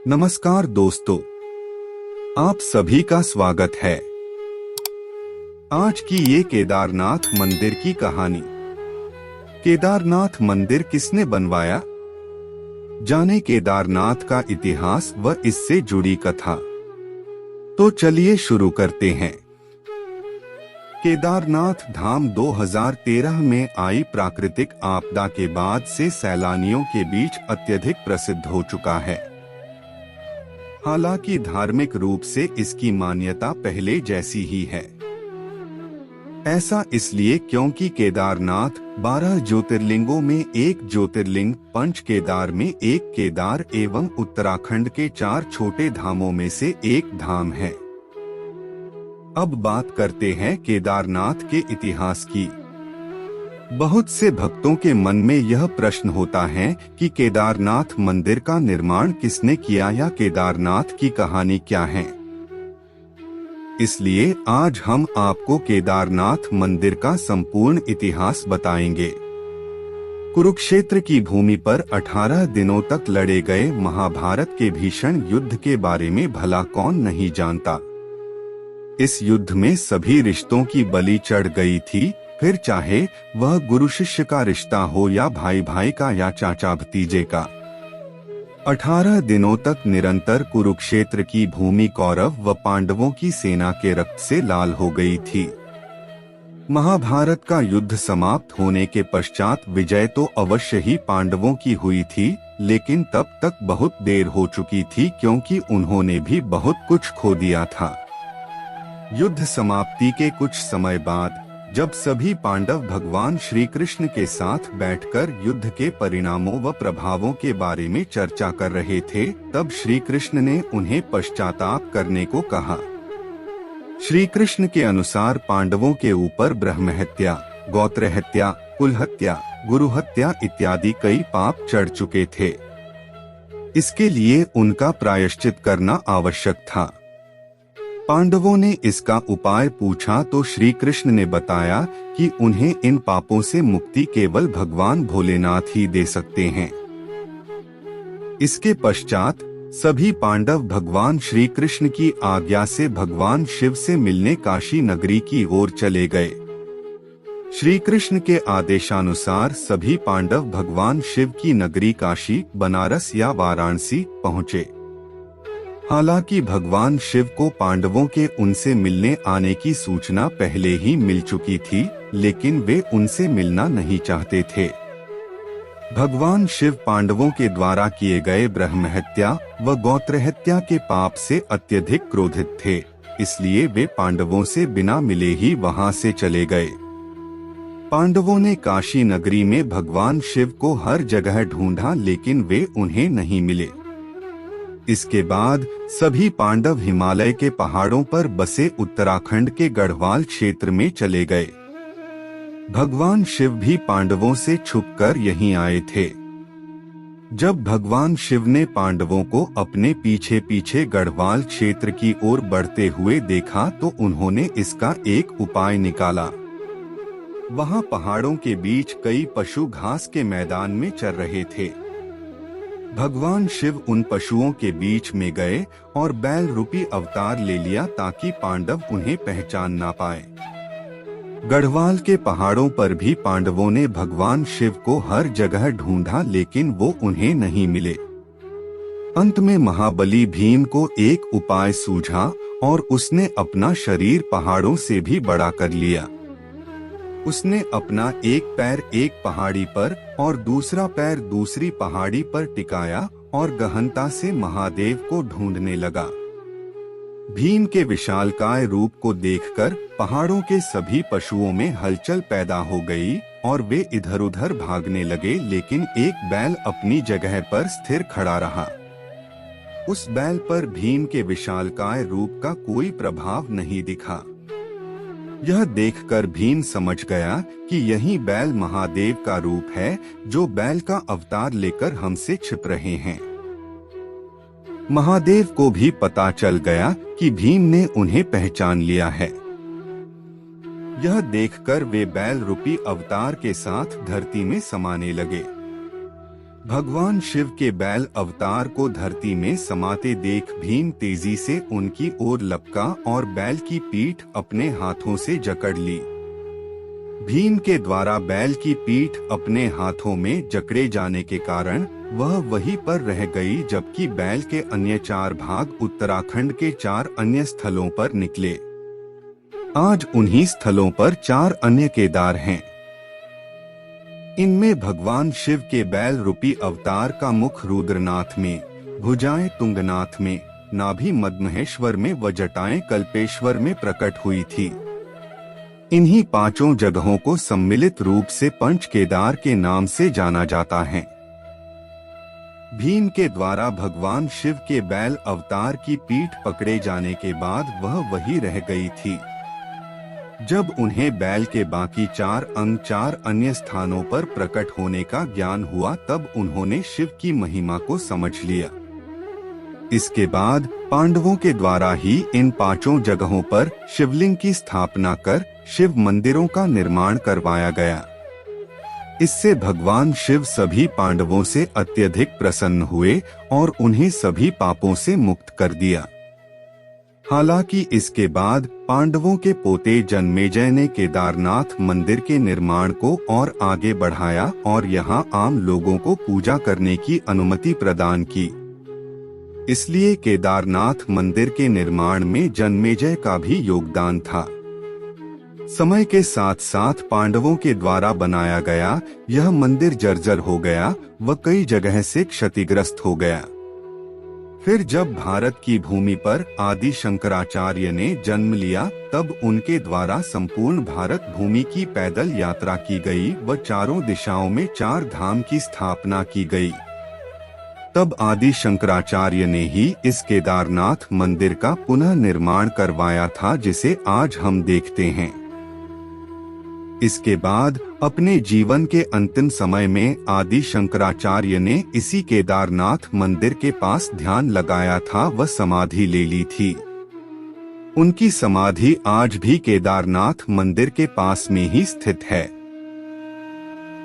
नमस्कार दोस्तों, आप सभी का स्वागत है। आज की ये केदारनाथ मंदिर की कहानी। केदारनाथ मंदिर किसने बनवाया? जाने केदारनाथ का इतिहास व इससे जुड़ी कथा। तो चलिए शुरू करते हैं। केदारनाथ धाम 2013 में आई प्राकृतिक आपदा के बाद से सैलानियों के बीच अत्यधिक प्रसिद्ध हो चुका है। हालांकि धार्मिक रूप से इसकी मान्यता पहले जैसी ही है। ऐसा इसलिए क्योंकि केदारनाथ 12 ज्योतिर्लिंगों में एक ज्योतिर्लिंग, पंच केदार में एक केदार एवं उत्तराखंड के 4 छोटे धामों में से एक धाम है। अब बात करते हैं केदारनाथ के इतिहास की। बहुत से भक्तों के मन में यह प्रश्न होता है कि केदारनाथ मंदिर का निर्माण किसने किया या केदारनाथ की कहानी क्या है। इसलिए आज हम आपको केदारनाथ मंदिर का संपूर्ण इतिहास बताएंगे। कुरुक्षेत्र की भूमि पर 18 दिनों तक लड़े गए महाभारत के भीषण युद्ध के बारे में भला कौन नहीं जानता। इस युद्ध में सभी रिश्तों की बलि चढ़ गई थी, फिर चाहे वह गुरु शिष्य का रिश्ता हो या भाई भाई का या चाचा भतीजे का। 18 दिनों तक निरंतर कुरुक्षेत्र की भूमि कौरव व पांडवों की सेना के रक्त से लाल हो गई थी। महाभारत का युद्ध समाप्त होने के पश्चात विजय तो अवश्य ही पांडवों की हुई थी, लेकिन तब तक बहुत देर हो चुकी थी क्योंकि उन्होंने भी बहुत कुछ खो दिया था। युद्ध समाप्ति के कुछ समय बाद जब सभी पांडव भगवान श्री कृष्ण के साथ बैठकर युद्ध के परिणामों व प्रभावों के बारे में चर्चा कर रहे थे, तब श्री कृष्ण ने उन्हें पश्चाताप करने को कहा। श्री कृष्ण के अनुसार पांडवों के ऊपर ब्रह्म हत्या, गोत्र हत्या, कुल हत्या, गुरु हत्या इत्यादि कई पाप चढ़ चुके थे। इसके लिए उनका प्रायश्चित करना आवश्यक था। पांडवों ने इसका उपाय पूछा तो श्री कृष्ण ने बताया कि उन्हें इन पापों से मुक्ति केवल भगवान भोलेनाथ ही दे सकते हैं। इसके पश्चात सभी पांडव भगवान श्री कृष्ण की आज्ञा से भगवान शिव से मिलने काशी नगरी की ओर चले गए। श्री कृष्ण के आदेशानुसार सभी पांडव भगवान शिव की नगरी काशी, बनारस या वाराणसी पहुँचे। हालांकि भगवान शिव को पांडवों के उनसे मिलने आने की सूचना पहले ही मिल चुकी थी, लेकिन वे उनसे मिलना नहीं चाहते थे। भगवान शिव पांडवों के द्वारा किए गए ब्रह्म हत्या व गोत्र हत्या के पाप से अत्यधिक क्रोधित थे, इसलिए वे पांडवों से बिना मिले ही वहां से चले गए। पांडवों ने काशी नगरी में भगवान शिव को हर जगह ढूंढा, लेकिन वे उन्हें नहीं मिले। इसके बाद सभी पांडव हिमालय के पहाड़ों पर बसे उत्तराखंड के गढ़वाल क्षेत्र में चले गए। भगवान शिव भी पांडवों से छुपकर यहीं आए थे। जब भगवान शिव ने पांडवों को अपने पीछे पीछे गढ़वाल क्षेत्र की ओर बढ़ते हुए देखा तो उन्होंने इसका एक उपाय निकाला। वहां पहाड़ों के बीच कई पशु घास के मैदान में चर रहे थे। भगवान शिव उन पशुओं के बीच में गए और बैल रूपी अवतार ले लिया ताकि पांडव उन्हें पहचान ना पाए। गढ़वाल के पहाड़ों पर भी पांडवों ने भगवान शिव को हर जगह ढूंढा, लेकिन वो उन्हें नहीं मिले। अंत में महाबली भीम को एक उपाय सूझा और उसने अपना शरीर पहाड़ों से भी बड़ा कर लिया। उसने अपना एक पैर एक पहाड़ी पर और दूसरा पैर दूसरी पहाड़ी पर टिकाया और गहनता से महादेव को ढूंढने लगा। भीम के विशालकाय रूप को देखकर पहाड़ों के सभी पशुओं में हलचल पैदा हो गई और वे इधर उधर भागने लगे, लेकिन एक बैल अपनी जगह पर स्थिर खड़ा रहा। उस बैल पर भीम के विशालकाय रूप का कोई प्रभाव नहीं दिखा। यह देखकर भीम समझ गया कि यही बैल महादेव का रूप है, जो बैल का अवतार लेकर हमसे छिप रहे हैं। महादेव को भी पता चल गया कि भीम ने उन्हें पहचान लिया है। यह देखकर वे बैल रूपी अवतार के साथ धरती में समाने लगे। भगवान शिव के बैल अवतार को धरती में समाते देख भीम तेजी से उनकी ओर लपका और बैल की पीठ अपने हाथों से जकड़ ली। भीम के द्वारा बैल की पीठ अपने हाथों में जकड़े जाने के कारण वह वहीं पर रह गई, जबकि बैल के अन्य 4 भाग उत्तराखंड के 4 अन्य स्थलों पर निकले। आज उन्हीं स्थलों पर 4 अन्य केदार हैं। इनमें भगवान शिव के बैल रूपी अवतार का मुख रुद्रनाथ में, भुजाएं तुंगनाथ में, नाभि मद्महेश्वर में व जटाएं कल्पेश्वर में प्रकट हुई थी। इन्हीं 5 जगहों को सम्मिलित रूप से पंच केदार के नाम से जाना जाता है। भीम के द्वारा भगवान शिव के बैल अवतार की पीठ पकड़े जाने के बाद वह वहीं रह गई थी। जब उन्हें बैल के बाकी 4 अंग 4 अन्य स्थानों पर प्रकट होने का ज्ञान हुआ, तब उन्होंने शिव की महिमा को समझ लिया। इसके बाद पांडवों के द्वारा ही इन 5 जगहों पर शिवलिंग की स्थापना कर शिव मंदिरों का निर्माण करवाया गया। इससे भगवान शिव सभी पांडवों से अत्यधिक प्रसन्न हुए और उन्हें सभी पापों से मुक्त कर दिया। हालांकि इसके बाद पांडवों के पोते जन्मेजय ने केदारनाथ मंदिर के निर्माण को और आगे बढ़ाया और यहाँ आम लोगों को पूजा करने की अनुमति प्रदान की। इसलिए केदारनाथ मंदिर के निर्माण में जन्मेजय का भी योगदान था। समय के साथ साथ पांडवों के द्वारा बनाया गया यह मंदिर जर्जर हो गया व कई जगह से क्षतिग्रस्त हो गया। फिर जब भारत की भूमि पर आदि शंकराचार्य ने जन्म लिया, तब उनके द्वारा संपूर्ण भारत भूमि की पैदल यात्रा की गई व चारों दिशाओं में 4 धाम की स्थापना की गई। तब आदि शंकराचार्य ने ही इस केदारनाथ मंदिर का पुनः निर्माण करवाया था, जिसे आज हम देखते हैं। इसके बाद अपने जीवन के अंतिम समय में आदि शंकराचार्य ने इसी केदारनाथ मंदिर के पास ध्यान लगाया था व समाधि ले ली थी। उनकी समाधि आज भी केदारनाथ मंदिर के पास में ही स्थित है।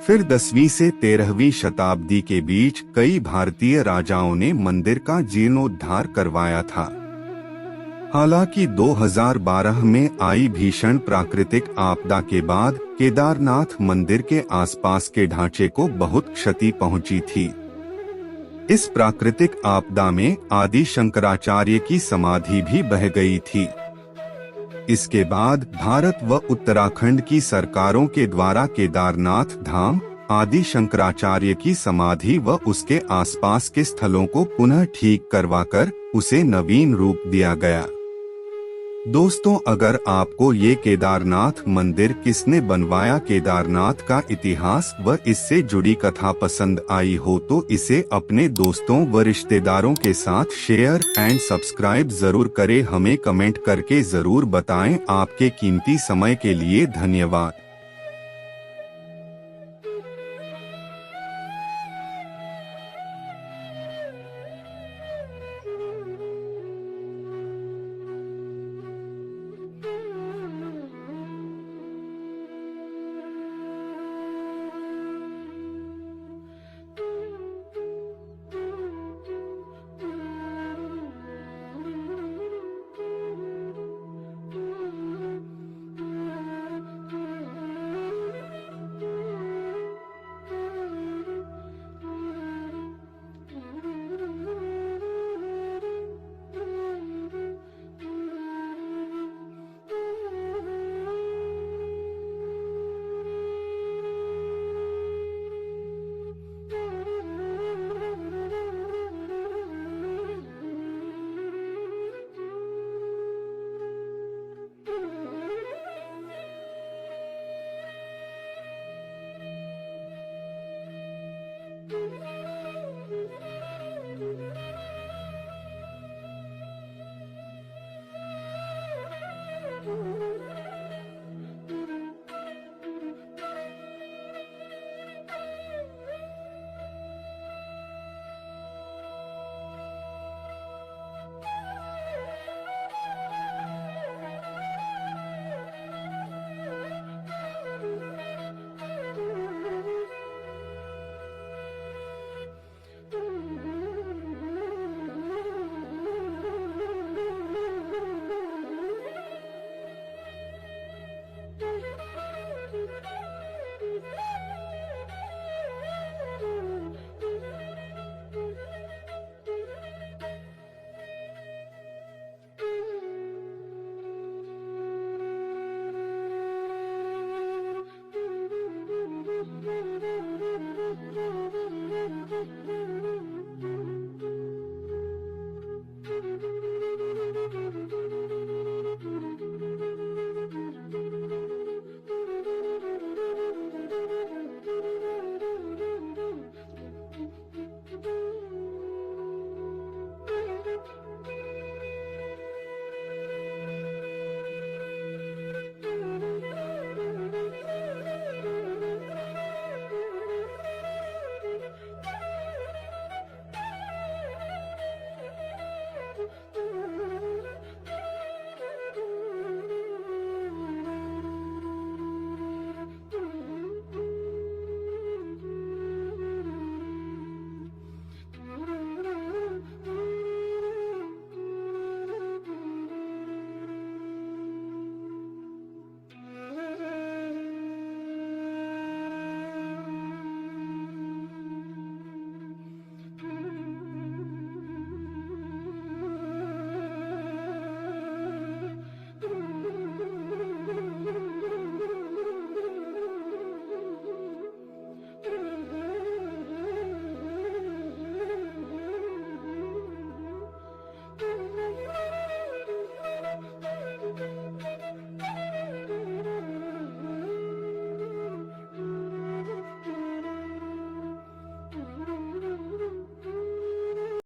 फिर 10वीं से 13वीं शताब्दी के बीच कई भारतीय राजाओं ने मंदिर का जीर्णोद्धार करवाया था। हालांकि 2012 में आई भीषण प्राकृतिक आपदा के बाद केदारनाथ मंदिर के आसपास के ढांचे को बहुत क्षति पहुंची थी। इस प्राकृतिक आपदा में आदि शंकराचार्य की समाधि भी बह गई थी। इसके बाद भारत व उत्तराखंड की सरकारों के द्वारा केदारनाथ धाम, आदि शंकराचार्य की समाधि व उसके आसपास के स्थलों को पुनः ठीक करवाकर उसे नवीन रूप दिया गया। दोस्तों, अगर आपको ये केदारनाथ मंदिर किसने बनवाया केदारनाथ का इतिहास व इससे जुड़ी कथा पसंद आई हो तो इसे अपने दोस्तों व रिश्तेदारों के साथ शेयर एंड सब्सक्राइब जरूर करें। हमें कमेंट करके जरूर बताएं। आपके कीमती समय के लिए धन्यवाद।